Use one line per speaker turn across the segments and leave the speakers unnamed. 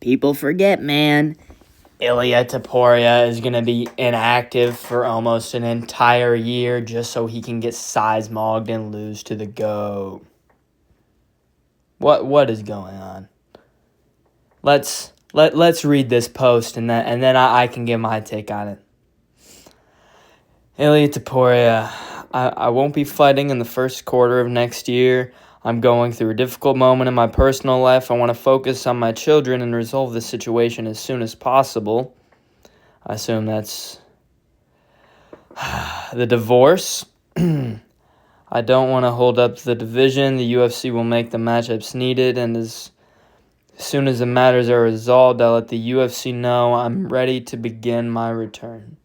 People forget, man. Ilia Topuria is going to be inactive for almost an entire year just so he can get size-mogged and lose to the GOAT. What is going on? Let's read this post and then I can give my take on it. Ilia Topuria, I won't be fighting in the first quarter of next year. I'm going through a difficult moment in my personal life. I want to focus on my children and resolve this situation as soon as possible. I assume that's the divorce. I don't want to hold up the division. The UFC will make the matchups needed, and as soon as the matters are resolved, I'll let the UFC know I'm ready to begin my return.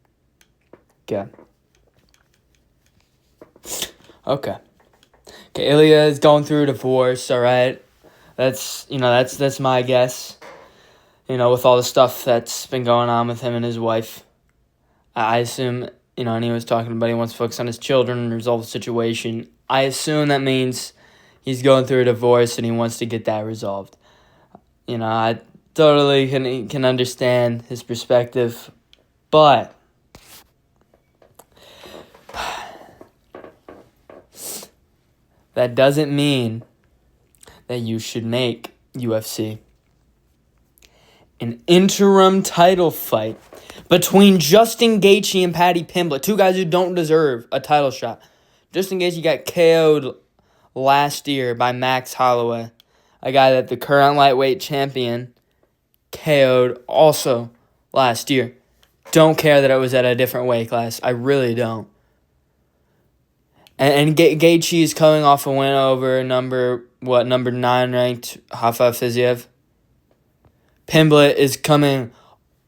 Okay, Ilia is going through a divorce, all right? That's my guess. With all the stuff that's been going on with him and his wife. I assume, and he was talking about he wants to focus on his children and resolve the situation. I assume that means he's going through a divorce and he wants to get that resolved. I totally can understand his perspective, but that doesn't mean that you should make UFC an interim title fight between Justin Gaethje and Pimblett, two guys who don't deserve a title shot. Justin Gaethje got KO'd last year by Max Holloway, a guy that the current lightweight champion KO'd also last year. Don't care that it was at a different weight class. I really don't. And Gaethje is coming off a win over number 9 ranked Rafa Fiziev. Pimblett is coming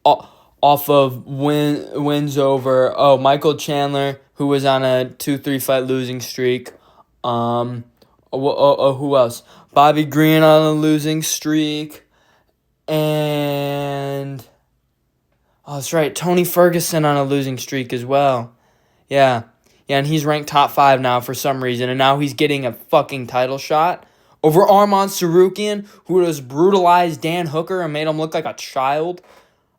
off of wins over Michael Chandler, who was on a 2-3 fight losing streak. Who else? Bobby Green on a losing streak. And that's right, Tony Ferguson on a losing streak as well. Yeah, and he's ranked top 5 now for some reason, and now he's getting a fucking title shot over Arman Tsarukyan, who just brutalized Dan Hooker and made him look like a child.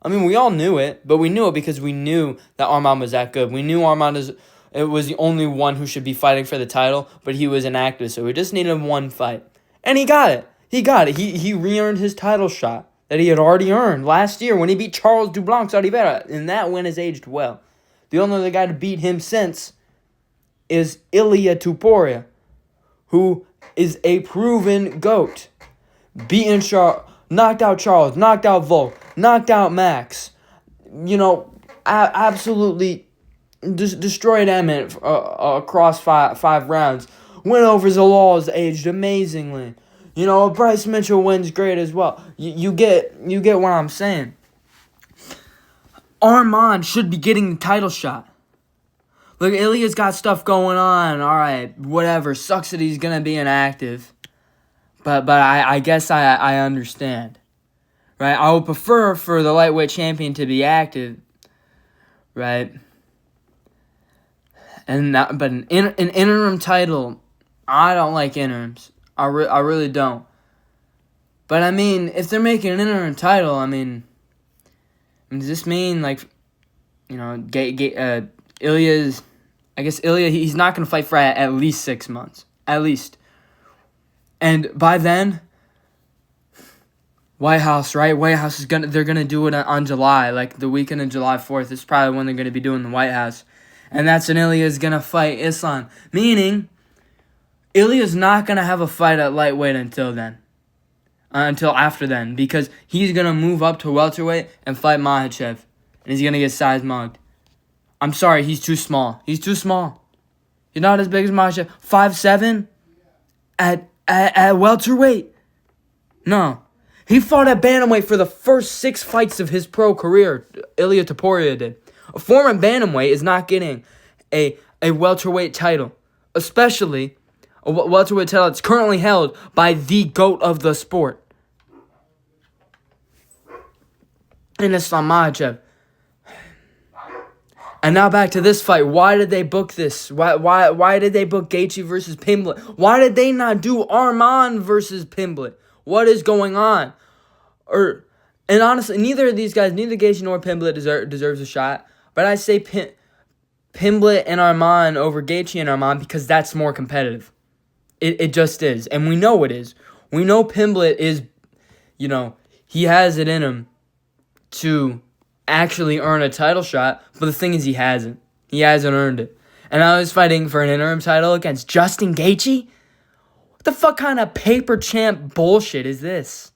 I mean, we all knew it, but we knew it because we knew that Arman was that good. We knew Arman was the only one who should be fighting for the title, but he was inactive, so we just needed one fight. And he got it. He re-earned his title shot that he had already earned last year when he beat Charles Dublanc Oliveira, and that win has aged well. The only other guy to beat him since is Ilia Topuria, who is a proven GOAT. Knocked out Charles, knocked out Volk, knocked out Max. Absolutely destroyed Emmett across five rounds. Went over Zalal, aged amazingly. Bryce Mitchell wins great as well. You get what I'm saying. Arman should be getting the title shot. Look, Ilia's got stuff going on. All right, whatever. Sucks that he's going to be inactive. But I guess I understand. Right? I would prefer for the lightweight champion to be active. Right? But an interim title, I don't like interims. I really don't. But, if they're making an interim title, does this mean, Ilya's... I guess Ilia, he's not going to fight for at least 6 months. At least. And by then, White House, right? White House they're going to do it on July, like the weekend of July 4th. It's probably when they're going to be doing the White House. And that's when Ilya's going to fight Islam. Meaning, Ilya's not going to have a fight at lightweight until then. Until after then. Because he's going to move up to welterweight and fight Makhachev. And he's going to get size mugged. I'm sorry, he's too small. He's too small. He's not as big as Makhachev. 5'7"? At welterweight? No. He fought at bantamweight for the first 6 fights of his pro career. Ilia Topuria did. A former bantamweight is not getting a welterweight title. Especially a welterweight title that's currently held by the GOAT of the sport. And Islam Makhachev. And now back to this fight. Why did they book this? Why did they book Gaethje versus Pimblett? Why did they not do Arman versus Pimblett? What is going on? And honestly, neither of these guys, neither Gaethje nor Pimblett deserves a shot. But I say Pimblett and Arman over Gaethje and Arman because that's more competitive. It just is. And we know it is. We know Pimblett is, he has it in him to actually earn a title shot. But the thing is, he hasn't. He hasn't earned it. And I was fighting for an interim title against Justin Gaethje? What the fuck kind of paper champ bullshit is this?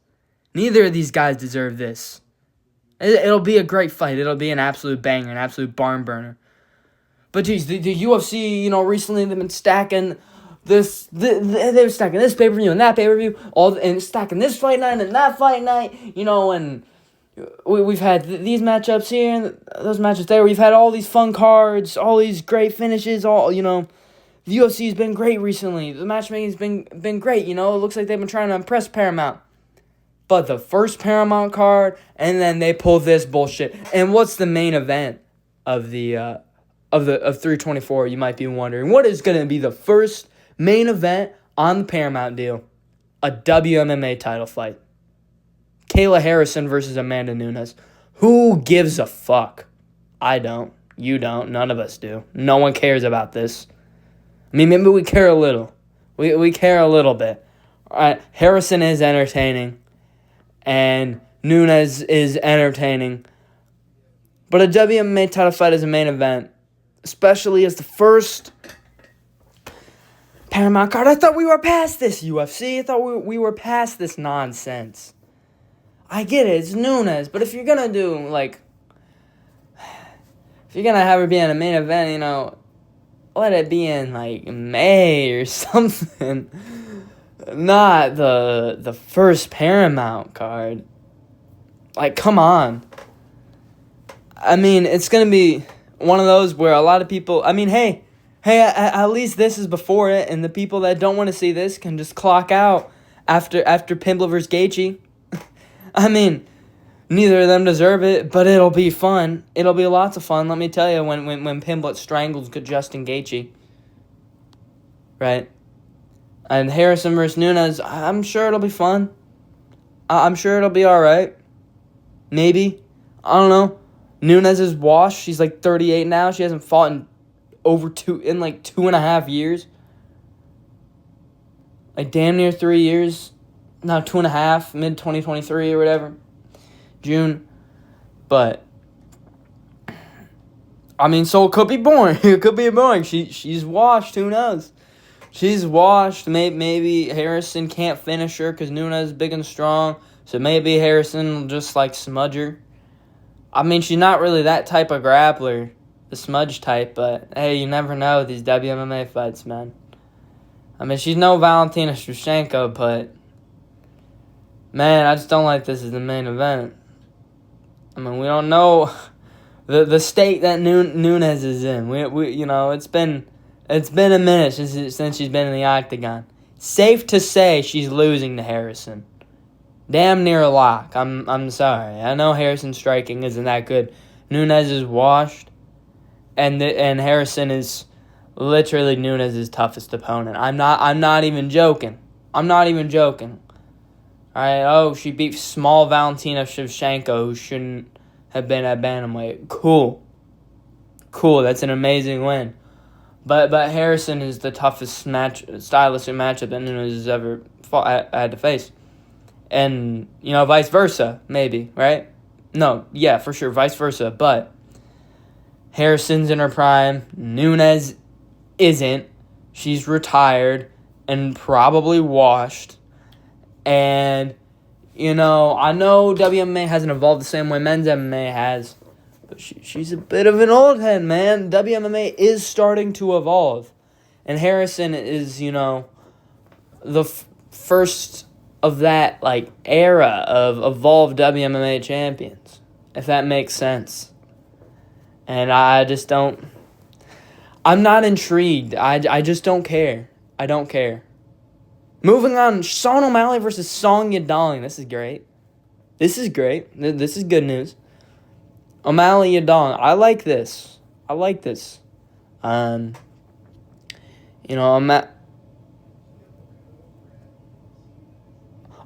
Neither of these guys deserve this. It'll be a great fight. It'll be an absolute banger, an absolute barn burner. But geez, the UFC, recently they've been stacking they're stacking this pay-per-view and that pay-per-view, and stacking this fight night and that fight night, and we've had these matchups here and those matchups there. We've had all these fun cards, all these great finishes, the UFC's been great recently. The matchmaking's been great, It looks like they've been trying to impress Paramount. But the first Paramount card, and then they pull this bullshit. And what's the main event of 324? You might be wondering. What is going to be the first main event on the Paramount deal? A WMMA title fight. Kayla Harrison versus Amanda Nunes. Who gives a fuck? I don't. You don't. None of us do. No one cares about this. I mean, maybe we care a little. We care a little bit. All right, Harrison is entertaining. And Nunes is entertaining. But a WMA title fight is a main event. Especially as the first Paramount card. I thought we were past this, UFC. I thought we were past this nonsense. I get it, it's Nunes. But if you're going to do, if you're going to have her be in a main event, let it be in, May or something. Not the first Paramount card. Come on. I mean, it's going to be one of those where a lot of people... I mean, hey, at least this is before it, and the people that don't want to see this can just clock out after Pimblett vs. Gaethje. I mean, neither of them deserve it, but it'll be fun. It'll be lots of fun, let me tell you, when Pimblett strangles Justin Gaethje. Right? And Harrison versus Nunes, I'm sure it'll be fun. I'm sure it'll be alright. Maybe. I don't know. Nunes is washed. She's 38 now. She hasn't fought in 2.5 years. Damn near 3 years. No, 2.5, mid-2023 or whatever. June. But, I mean, so it could be boring. It could be boring. She's washed. Who knows? She's washed. Maybe Harrison can't finish her because Nunes is big and strong. So maybe Harrison will just smudge her. I mean, she's not really that type of grappler, the smudge type. But hey, you never know with these WMMA fights, man. I mean, she's no Valentina Shevchenko, but man, I just don't like this as the main event. I mean, we don't know the state that Nunes is in. We it's been a minute since she's been in the octagon. Safe to say she's losing to Harrison. Damn near a lock. I'm sorry. I know Harrison's striking isn't that good. Nunes is washed, and Harrison is literally Nunes' toughest opponent. I'm not even joking. All right. Oh, she beat small Valentina Shevchenko, who shouldn't have been at bantamweight. Cool. That's an amazing win. But Harrison is the toughest stylistic matchup that Nunes has ever had to face. And, vice versa, maybe, right? No, yeah, for sure, vice versa. But Harrison's in her prime. Nunes isn't. She's retired and probably washed. And, I know WMA hasn't evolved the same way men's MMA has. But she's a bit of an old head, man. WMMA is starting to evolve. And Harrison is, the first of that, era of evolved WMMA champions. If that makes sense. And I just don't... I'm not intrigued. I just don't care. I don't care. Moving on, Sean O'Malley versus Song Yadong. This is great. This is good news. O'Malley Yadong. I like this.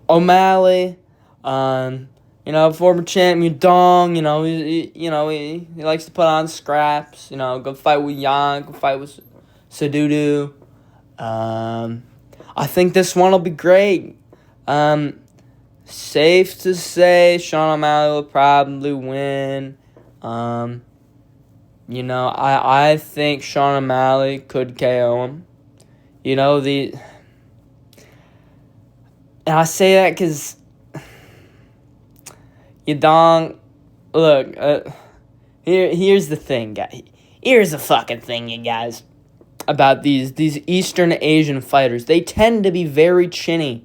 O'Malley, Former champ Yudong, he likes to put on scraps. Go fight with Yang, go fight with Sadudu. I think this one will be great. Safe to say, Sean O'Malley will probably win. I think Sean O'Malley could KO him. And I say that because Yadong, look, here's the thing, guys. Here's the fucking thing, you guys, about these Eastern Asian fighters. They tend to be very chinny.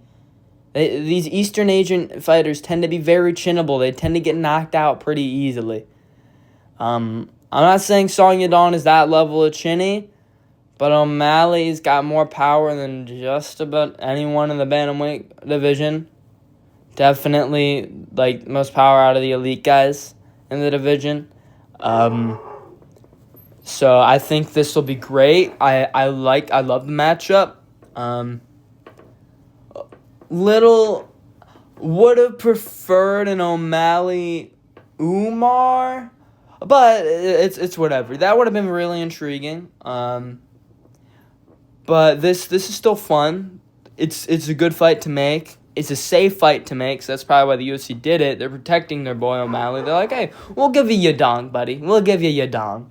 These Eastern Asian fighters tend to be very chinnable. They tend to get knocked out pretty easily. I'm not saying Song Yadong is that level of chinny, but O'Malley's got more power than just about anyone in the bantamweight division. Definitely, most power out of the elite guys in the division. So I think this will be great. I love the matchup. Would have preferred an O'Malley Umar, but it's whatever. That would have been really intriguing. But this is still fun. It's a good fight to make. It's a safe fight to make, so that's probably why the UFC did it. They're protecting their boy O'Malley. They're like, hey, we'll give you Yadong, buddy. We'll give you Yadong.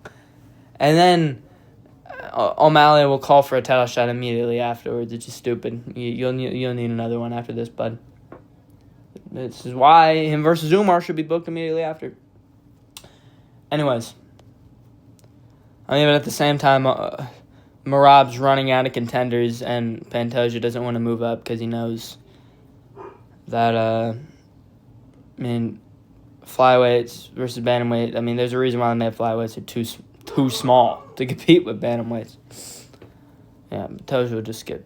And then O'Malley will call for a title shot immediately afterwards. It's just stupid. You'll need another one after this, bud. This is why him versus Umar should be booked immediately after. Anyways. But at the same time, Merab's running out of contenders, and Pantoja doesn't want to move up because he knows that, flyweights versus bantamweight. There's a reason why they made flyweights are too small to compete with bantamweights. Yeah, Pantoja will just get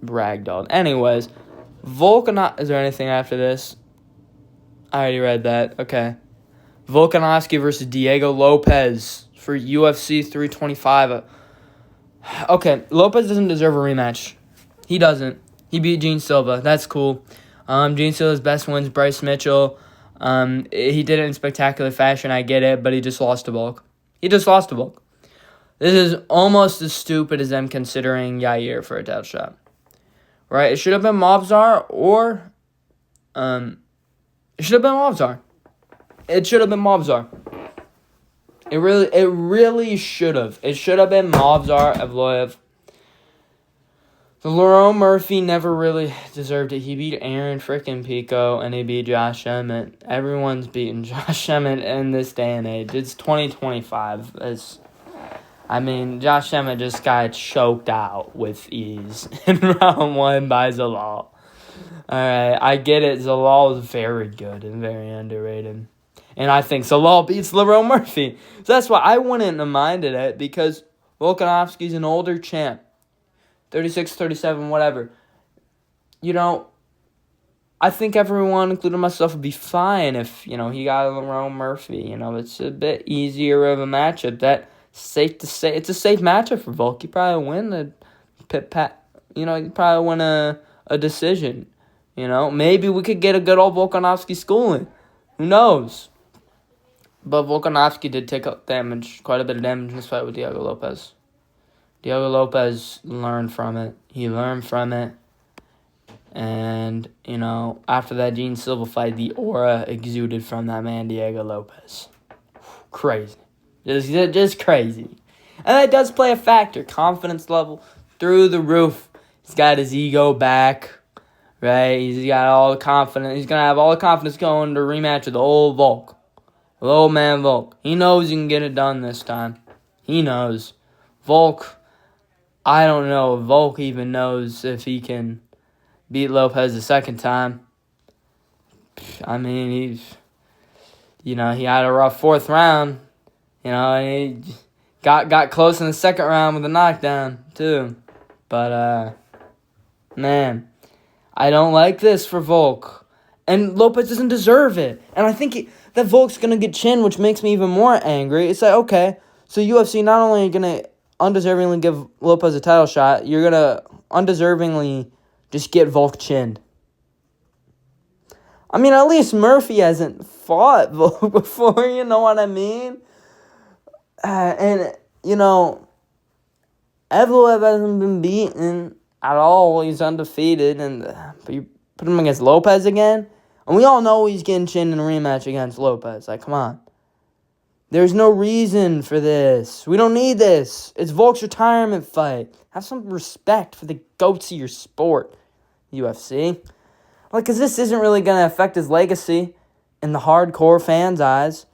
ragdolled. Anyways, is there anything after this? I already read that. Okay. Volkanovski versus Diego Lopez for UFC 325. Okay, Lopez doesn't deserve a rematch. He doesn't. He beat Gene Silva. That's cool. Gene Silva's best win's Bryce Mitchell. He did it in spectacular fashion. I get it, but he just lost to Volk. This is almost as stupid as them considering Yair for a title shot. Right? It should have been Mobzar or... It should have been Mobzar. It really should have. It should have been Mobzar Evloev. The Lerone Murphy never really deserved it. He beat Aaron frickin' Pico, and he beat Josh Emmett. Everyone's beating Josh Emmett in this day and age. It's 2025. Josh Emmett just got choked out with ease in round 1 by Zalal. Alright, I get it. Zalal is very good and very underrated. And I think Zalal beats Lerone Murphy. So that's why I wouldn't have minded it, because Volkanovski's an older champ. 36, 37, whatever. I think everyone, including myself, would be fine if, he got Lerone Murphy. It's a bit easier of a matchup. That's safe to say. It's a safe matchup for Volk. You probably win the pit-pat. You probably win a decision. Maybe we could get a good old Volkanovski schooling. Who knows? But Volkanovski did take up quite a bit of damage in this fight with Diego Lopez. Diego Lopez learned from it. He learned from it. And, after that Gene Silva fight, the aura exuded from that man, Diego Lopez. Crazy. Just crazy. And that does play a factor. Confidence level through the roof. He's got his ego back. Right? He's got all the confidence. He's going to have all the confidence going to rematch with the old Volk. The old man Volk. He knows he can get it done this time. He knows. Volk, I don't know if Volk even knows if he can beat Lopez the second time. He had a rough fourth round. And he got close in the second round with a knockdown, too. But, man, I don't like this for Volk. And Lopez doesn't deserve it. And I think that Volk's going to get chinned, which makes me even more angry. It's like, okay, so UFC not only are going to undeservingly give Lopez a title shot, you're going to undeservingly just get Volk chinned. I mean, at least Murphy hasn't fought before, you know what I mean? And, Evloev hasn't been beaten at all. He's undefeated. But you put him against Lopez again? And we all know he's getting chinned in a rematch against Lopez. Like, come on. There's no reason for this. We don't need this. It's Volk's retirement fight. Have some respect for the goats of your sport, UFC. Because this isn't really going to affect his legacy in the hardcore fans' eyes.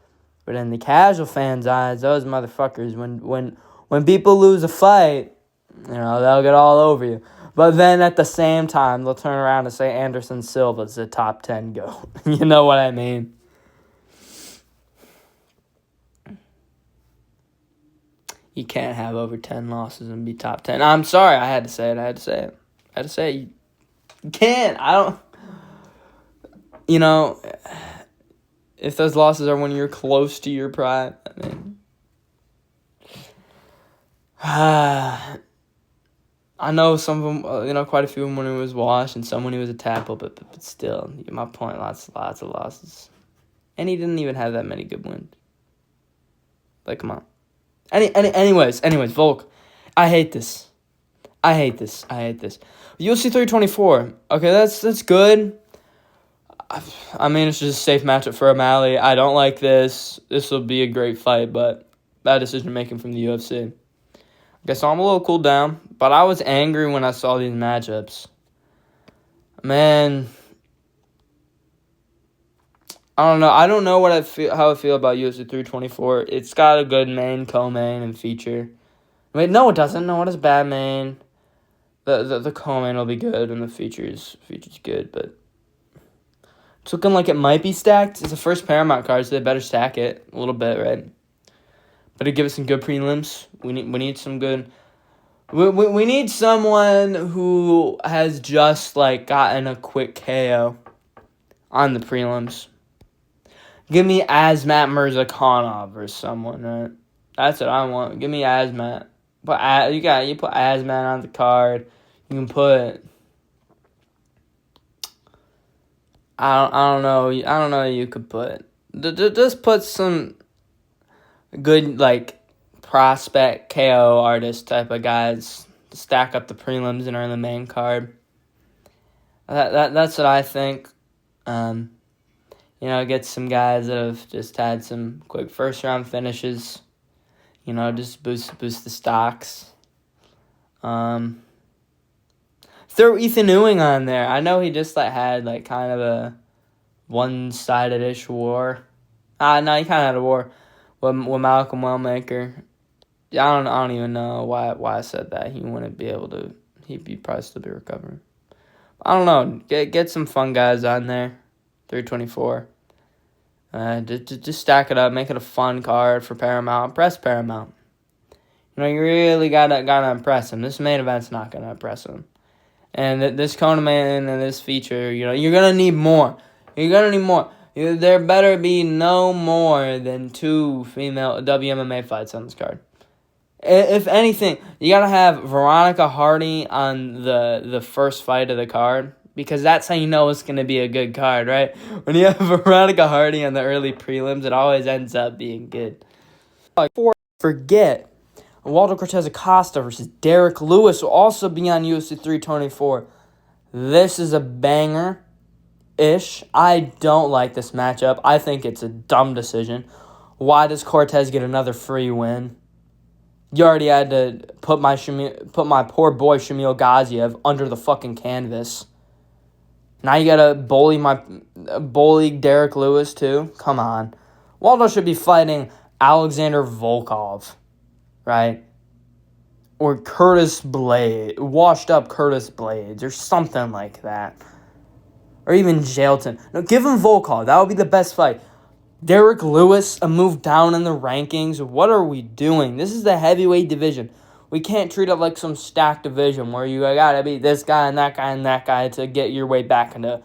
But in the casual fans' eyes, those motherfuckers, when people lose a fight, they'll get all over you. But then at the same time, they'll turn around and say Anderson Silva's a top 10 GOAT. You know what I mean? You can't have over 10 losses and be top 10. I'm sorry, I had to say it. You can't. I don't... if those losses are when you're close to your prime, I mean... I know some of them, quite a few of them when he was washed and some when he was a tadpole, but still, you get my point, lots of losses. And he didn't even have that many good wins. Like, come on. Anyways, Volk, I hate this. UFC 324. Okay, that's good. I mean, it's just a safe matchup for O'Malley. I don't like this. This will be a great fight, but bad decision making from the UFC. Okay, so I'm a little cooled down, but I was angry when I saw these matchups. Man, I don't know. I don't know how I feel about UFC 324. It's got a good main, co-main, and feature. Wait, no, it doesn't. No, it is bad main. The co-main will be good, and the feature's good, but it's looking like it might be stacked. It's the first Paramount card, so they better stack it a little bit, right? Better give us some good prelims. We need some good. We need someone who has just gotten a quick KO on the prelims. Give me Azmat Mirzakhanov or someone, right? That's what I want. Give me Azmat. You put Azmat on the card. You can put. I don't know. You could put. Just put some good prospect KO artist type of guys to stack up the prelims and earn the main card. That's what I think. Get some guys that have just had some quick first round finishes. Just boost the stocks. Throw Ethan Ewing on there. I know he just had kind of a one-sided-ish war. No, he kind of had a war with Malcolm Wellmaker. I don't even know why I said that. He wouldn't be able to. He'd probably still be recovering. I don't know. Get some fun guys on there. 324. Just stack it up. Make it a fun card for Paramount. Impress Paramount. You really gotta impress him. This main event's not gonna impress him. And this co-main and this feature, you're gonna need more. There better be no more than 2 female WMMA fights on this card. If anything, you gotta have Veronica Hardy on the first fight of the card, because that's how you know it's gonna be a good card, right? When you have Veronica Hardy on the early prelims, it always ends up being good. Forget, Waldo Cortez Acosta versus Derek Lewis will also be on UFC 324. This is a banger-ish. I don't like this matchup. I think it's a dumb decision. Why does Cortez get another free win? You already had to put my poor boy Shamil Gaziev under the fucking canvas. Now you gotta bully Derek Lewis too? Come on. Waldo should be fighting Alexander Volkov, right? Or washed up Curtis Blades, or something like that. Or even Jailton. No, give him Volkov. That would be the best fight. Derek Lewis, a move down in the rankings. What are we doing? This is the heavyweight division. We can't treat it like some stacked division where you gotta beat this guy and that guy and that guy to get your way back into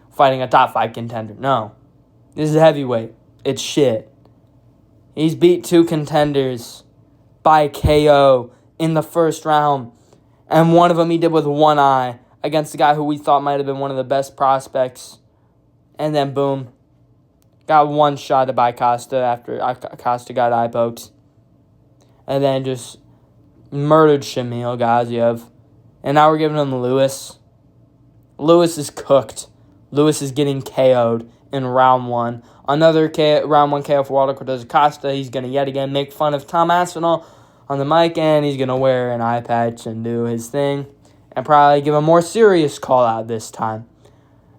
fighting a top 5 contender. No. This is heavyweight. It's shit. He's beat 2 contenders by KO in the first round. And one of them he did with one eye against the guy who we thought might have been one of the best prospects. And then, boom, got one shot by Costa after Costa got eye poked. And then just murdered Shamil Gaziev. And now we're giving him Lewis. Lewis is cooked. Lewis is getting KO'd in round 1. Another round 1 KO for Waldo Cortez Acosta. He's going to yet again make fun of Tom Aspinall on the mic, and he's going to wear an eye patch and do his thing. And probably give a more serious call out this time.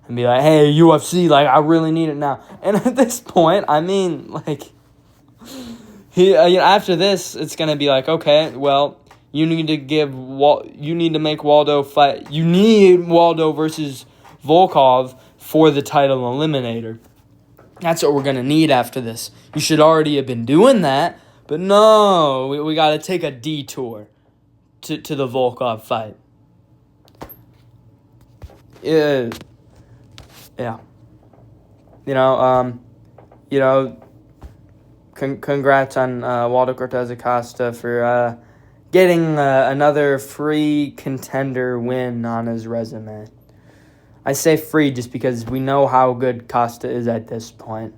And be like, hey, UFC, like, I really need it now. And at this point, I mean, like, after this, it's going to be like, okay, well, you need to make Waldo fight. You need Waldo versus Volkov for the title eliminator. That's what we're going to need after this. You should already have been doing that, but no, we got to take a detour to the Volkov fight. Yeah. Congrats on Waldo Cortez Acosta for getting another free contender win on his resume. I say free just because we know how good Costa is at this point.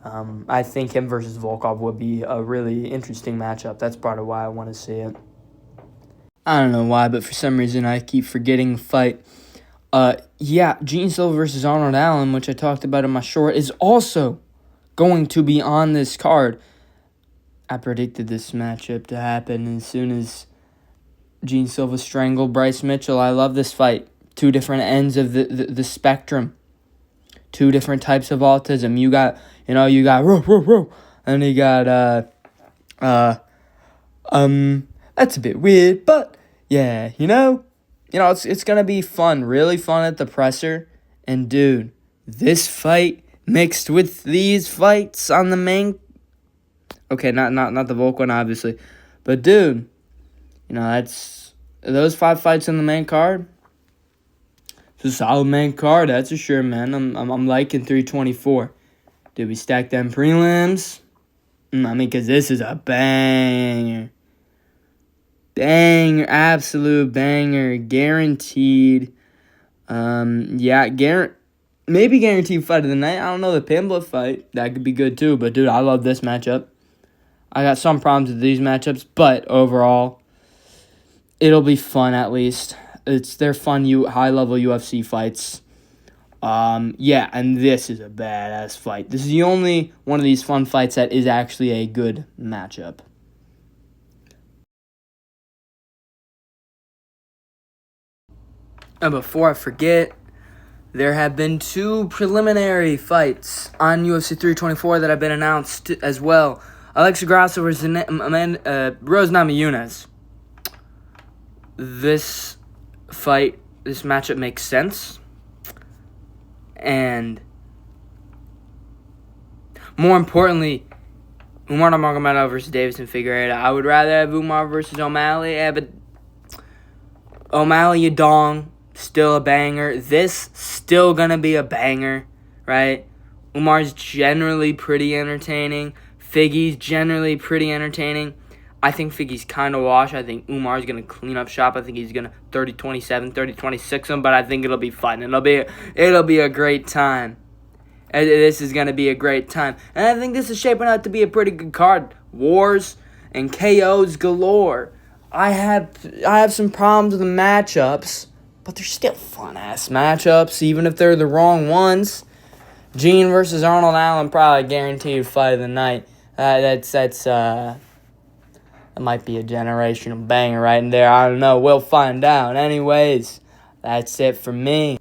I think him versus Volkov would be a really interesting matchup. That's part of why I want to see it. I don't know why, but for some reason I keep forgetting the fight. Gene Silva versus Arnold Allen, which I talked about in my short, is also going to be on this card. I predicted this matchup to happen as soon as Gene Silva strangled Bryce Mitchell. I love this fight. Two different ends of the spectrum. Two different types of autism. You got and you got that's a bit weird, but yeah, it's gonna be fun, really fun at the presser. And dude, this fight mixed with these fights on the main, okay, not the Volk one obviously, but dude, that's those 5 fights on the main card. It's a solid main card, that's for sure, man. I'm liking 324. Did we stack them prelims? Because this is a banger. Banger, absolute banger, guaranteed. Maybe guaranteed fight of the night. I don't know, the Pimblett fight, that could be good too. But dude, I love this matchup. I got some problems with these matchups, but overall, it'll be fun at least. They're fun, high-level UFC fights. And this is a badass fight. This is the only one of these fun fights that is actually a good matchup. And before I forget, there have been 2 preliminary fights on UFC 324 that have been announced as well. Alexa Grasso versus Rose Namajunas. This matchup makes sense. And more importantly, Umar Nurmagomedov versus Davison Figueiredo. I would rather have Umar versus O'Malley. Yeah, but O'Malley Yadong, still a banger. This still gonna be a banger, right? Umar's generally pretty entertaining. Figgy's generally pretty entertaining. I think Figgy's kind of washed. I think Umar's going to clean up shop. I think he's going to 30-27, 30-26 him, but I think it'll be fun. It'll be a great time. This is going to be a great time. And I think this is shaping out to be a pretty good card. Wars and KOs galore. I have some problems with the matchups, but they're still fun-ass matchups, even if they're the wrong ones. Gene versus Arnold Allen, probably guaranteed fight of the night. That might be a generational banger right in there. I don't know. We'll find out. Anyways, that's it for me.